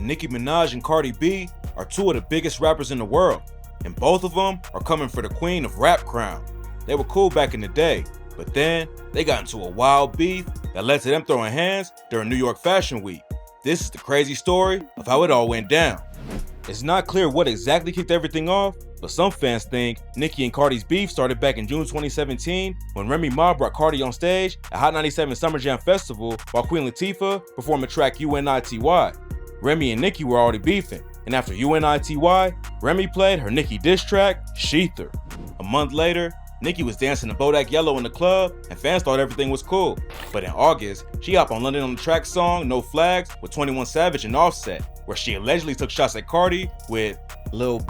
Nicki Minaj and Cardi B are two of the biggest rappers in the world, and both of them are coming for the queen of rap crown. They were cool back in the day, but then they got into a wild beef that led to them throwing hands during New York Fashion Week. This is the crazy story of how it all went down. It's not clear what exactly kicked everything off, but some fans think Nicki and Cardi's beef started back in June 2017 when Remy Ma brought Cardi on stage at Hot 97 Summer Jam Festival while Queen Latifah performed the track UNITY. Remy and Nicki were already beefing, and after UNITY, Remy played her Nicki diss track, Sheether. A month later, Nicki was dancing to Bodak Yellow in the club, and fans thought everything was cool. But in August, she hopped on London on the Track song No Flags with 21 Savage and Offset, where she allegedly took shots at Cardi with Lil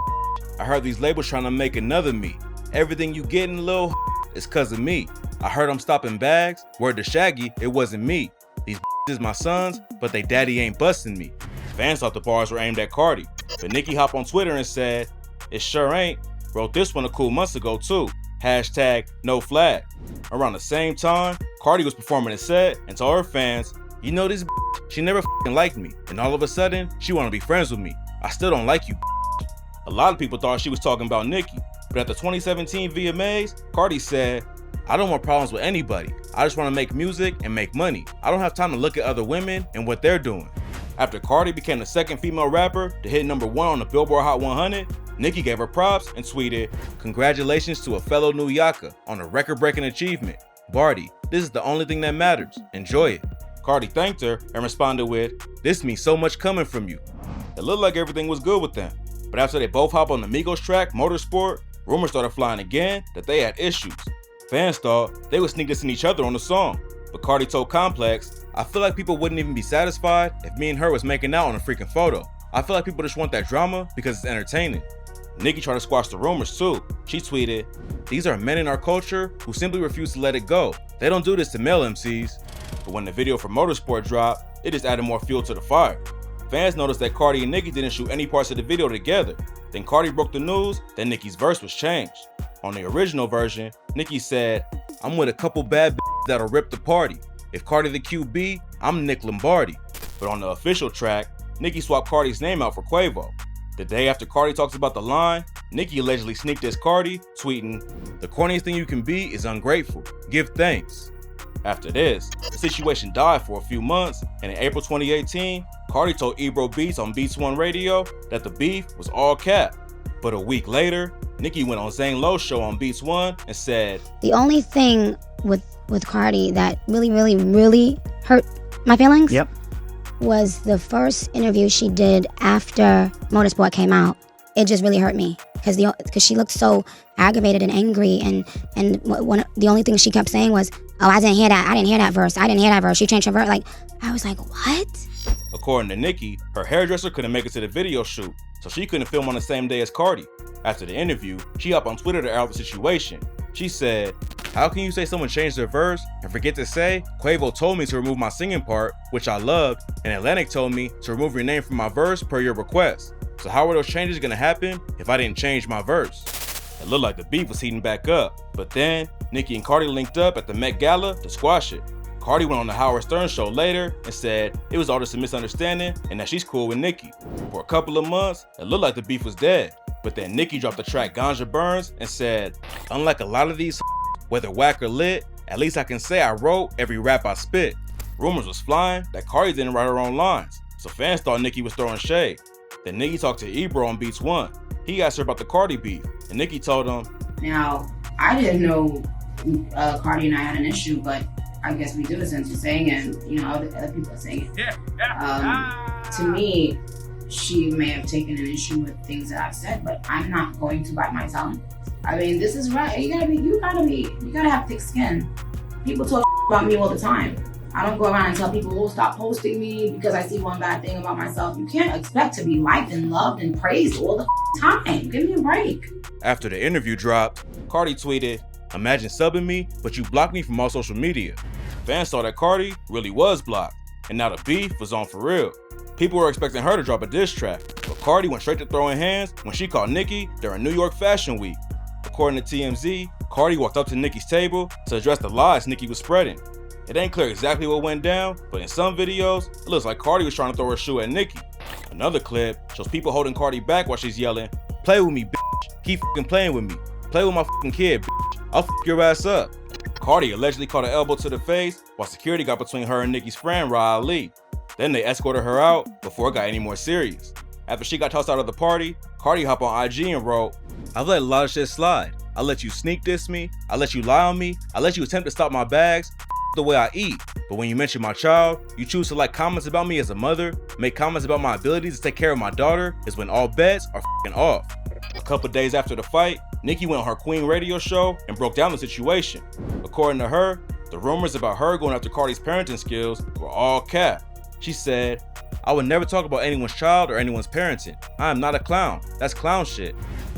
I heard these labels trying to make another me. Everything you getting, Lil is cause of me. I heard I'm stopping bags. Word to Shaggy, it wasn't me. These is my sons, but they daddy ain't busting me. Fans thought the bars were aimed at Cardi, but Nicki hopped on Twitter and said, it sure ain't. Wrote this one a cool months ago too. Hashtag no flag. Around the same time, Cardi was performing a set and told her fans, you know this she never liked me, and all of a sudden, she wanna be friends with me. I still don't like you. A lot of people thought she was talking about Nicki, but at the 2017 VMAs, Cardi said, I don't want problems with anybody. I just want to make music and make money. I don't have time to look at other women and what they're doing. After Cardi became the second female rapper to hit #1 on the Billboard Hot 100, Nicki gave her props and tweeted, congratulations to a fellow New Yorker on a record-breaking achievement. Barty, this is the only thing that matters. Enjoy it. Cardi thanked her and responded with, this means so much coming from you. It looked like everything was good with them. But after they both hopped on the Migos track, Motorsport, rumors started flying again that they had issues. Fans thought they would sneak this in each other on the song, but Cardi told Complex, I feel like people wouldn't even be satisfied if me and her was making out on a freaking photo. I feel like people just want that drama because it's entertaining. Nicki tried to squash the rumors too. She tweeted, these are men in our culture who simply refuse to let it go. They don't do this to male MCs. But when the video for Motorsport dropped, it just added more fuel to the fire. Fans noticed that Cardi and Nicki didn't shoot any parts of the video together. Then Cardi broke the news that Nicki's verse was changed. On the original version, Nicki said, I'm with a couple bad that'll rip the party. If Cardi the QB, I'm Nick Lombardi. But on the official track, Nicki swapped Cardi's name out for Quavo. The day after Cardi talks about the line, Nicki allegedly sneaked this Cardi, tweeting, the corniest thing you can be is ungrateful. Give thanks. After this, the situation died for a few months, and in April 2018, Cardi told Ebro Beats on Beats One Radio that the beef was all cap. But a week later, Nicki went on Zane Lowe's show on Beats One and said, the only thing with Cardi that really hurt my feelings was the first interview she did after Motorsport came out. It just really hurt me because she looked so aggravated and angry, and the only thing she kept saying was, oh, I didn't hear that verse. She changed her verse. Like, I was like, what? According to Nicki, her hairdresser couldn't make it to the video shoot, so she couldn't film on the same day as Cardi. After the interview, she hopped on Twitter to air out the situation. She said, how can you say someone changed their verse and forget to say, Quavo told me to remove my singing part, which I loved, and Atlantic told me to remove your name from my verse per your request. So how are those changes gonna happen if I didn't change my verse? It looked like the beef was heating back up, but then Nicki and Cardi linked up at the Met Gala to squash it. Cardi went on the Howard Stern show later and said it was all just a misunderstanding and that she's cool with Nicki. For a couple of months, it looked like the beef was dead, but then Nicki dropped the track Ganja Burns and said, unlike a lot of these whether whack or lit, at least I can say I wrote every rap I spit. Rumors was flying that Cardi didn't write her own lines, so fans thought Nicki was throwing shade. Then Nicki talked to Ebro on Beats One. He asked her about the Cardi beef, and Nicki told him, now, I didn't know Cardi and I had an issue, but I guess we do since you're saying it, and you know, other people are saying it. To me, she may have taken an issue with things that I've said, but I'm not going to bite my tongue. I mean, this is right. You gotta have thick skin. People talk about me all the time. I don't go around and tell people, oh, stop posting me because I see one bad thing about myself. You can't expect to be liked and loved and praised all the time. Give me a break. After the interview dropped, Cardi tweeted, imagine subbing me, but you blocked me from all social media. Fans saw that Cardi really was blocked, and now the beef was on for real. People were expecting her to drop a diss track, but Cardi went straight to throwing hands when she called Nicki during New York Fashion Week. According to TMZ, Cardi walked up to Nicki's table to address the lies Nicki was spreading. It ain't clear exactly what went down, but in some videos, it looks like Cardi was trying to throw her shoe at Nicki. Another clip shows people holding Cardi back while she's yelling, "Play with me, bitch. Keep fucking playing with me. Play with my fucking kid, bitch. I'll fuck your ass up." Cardi allegedly caught an elbow to the face while security got between her and Nicki's friend, Ra Ali. Then they escorted her out before it got any more serious. After she got tossed out of the party, Cardi hopped on IG and wrote, "I've let a lot of shit slide. I let you sneak diss me. I let you lie on me. I let you attempt to stop my bags. The way I eat. But when you mention my child, you choose to like comments about me as a mother, make comments about my abilities to take care of my daughter, is when all bets are off." A couple days after the fight, Nicki went on her Queen radio show and broke down the situation. According to her, the rumors about her going after Cardi's parenting skills were all cap. She said, "I would never talk about anyone's child or anyone's parenting. I am not a clown. That's clown shit."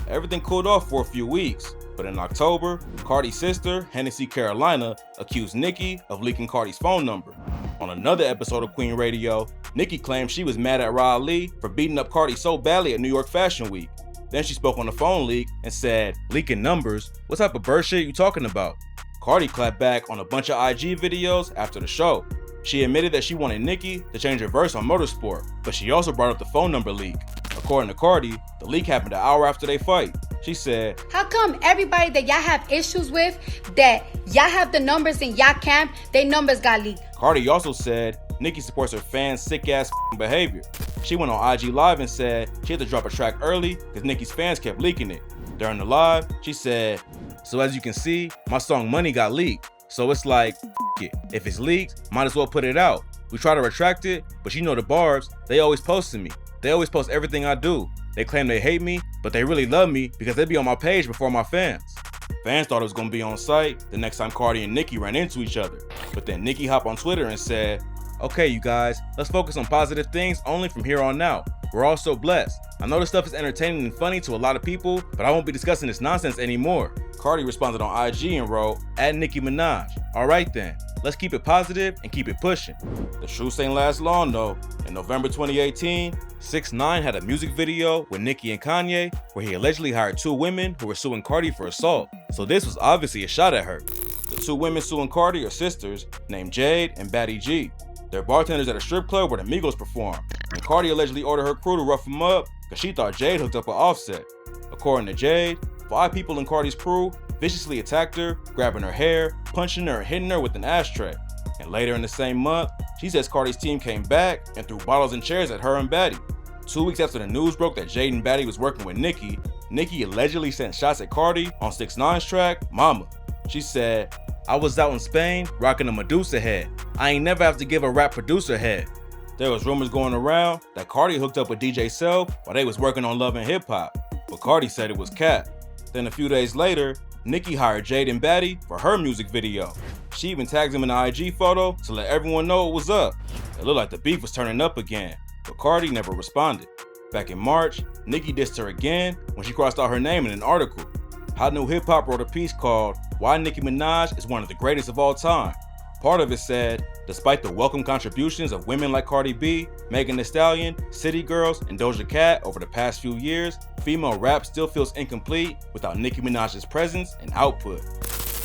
Everything cooled off for a few weeks, but in October, Cardi's sister, Hennessy Carolina, accused Nicki of leaking Cardi's phone number. On another episode of Queen Radio, Nicki claimed she was mad at Ra Ali for beating up Cardi so badly at New York Fashion Week. Then she spoke on the phone leak and said, "Leaking numbers? What type of bird shit you talking about?" Cardi clapped back on a bunch of IG videos after the show. She admitted that she wanted Nicki to change her verse on Motorsport, but she also brought up the phone number leak. According to Cardi, the leak happened an hour after they fight. She said, "How come everybody that y'all have issues with, that y'all have the numbers in y'all camp, they numbers got leaked?" Cardi also said Nicki supports her fans' sick-ass behavior. She went on IG Live and said she had to drop a track early because Nicki's fans kept leaking it. During the live, she said, "So as you can see, my song Money got leaked. So it's like, it. If it's leaked, might as well put it out. We try to retract it, but you know the barbs, they always posting me. They always post everything I do. They claim they hate me, but they really love me because they be on my page before my fans." Fans thought it was gonna be on site the next time Cardi and Nicki ran into each other. But then Nicki hopped on Twitter and said, "Okay, you guys, let's focus on positive things only from here on out. We're all so blessed. I know this stuff is entertaining and funny to a lot of people, but I won't be discussing this nonsense anymore." Cardi responded on IG and wrote, "Nicki Minaj. All right then, let's keep it positive and keep it pushing." The truth ain't last long though. In November 2018, 6ix9ine had a music video with Nicki and Kanye where he allegedly hired two women who were suing Cardi for assault. So this was obviously a shot at her. The two women suing Cardi are sisters named Jade and Batty G. They're bartenders at a strip club where the Migos perform, and Cardi allegedly ordered her crew to rough them up because she thought Jade hooked up with Offset. According to Jade, 5 people in Cardi's crew viciously attacked her, grabbing her hair, punching her, and hitting her with an ashtray. And later in the same month, she says Cardi's team came back and threw bottles and chairs at her and Batty. 2 weeks after the news broke that Jade and Batty was working with Nicki, Nicki allegedly sent shots at Cardi on 6ix9ine's track, Mama. She said, "I was out in Spain rocking a Medusa head. I ain't never have to give a rap producer head." There was rumors going around that Cardi hooked up with DJ Self while they was working on Love and Hip Hop, but Cardi said it was cap. Then a few days later, Nicki hired Jade and Batty for her music video. She even tagged them in the IG photo to let everyone know what was up. It looked like the beef was turning up again, but Cardi never responded. Back in March, Nicki dissed her again when she crossed out her name in an article. Hot New Hip Hop wrote a piece called "Why Nicki Minaj is One of the Greatest of All Time." Part of it said, despite the welcome contributions of women like Cardi B, Megan Thee Stallion, City Girls, and Doja Cat over the past few years, female rap still feels incomplete without Nicki Minaj's presence and output.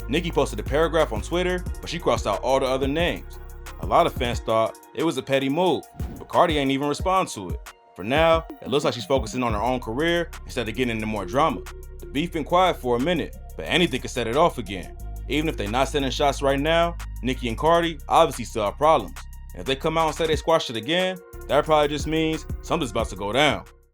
Nicki posted a paragraph on Twitter, but she crossed out all the other names. A lot of fans thought it was a petty move, but Cardi ain't even respond to it. For now, it looks like she's focusing on her own career instead of getting into more drama. The beef been quiet for a minute, but anything could set it off again. Even if they're not sending shots right now, Nicki and Cardi obviously still have problems. And if they come out and say they squashed it again, that probably just means something's about to go down.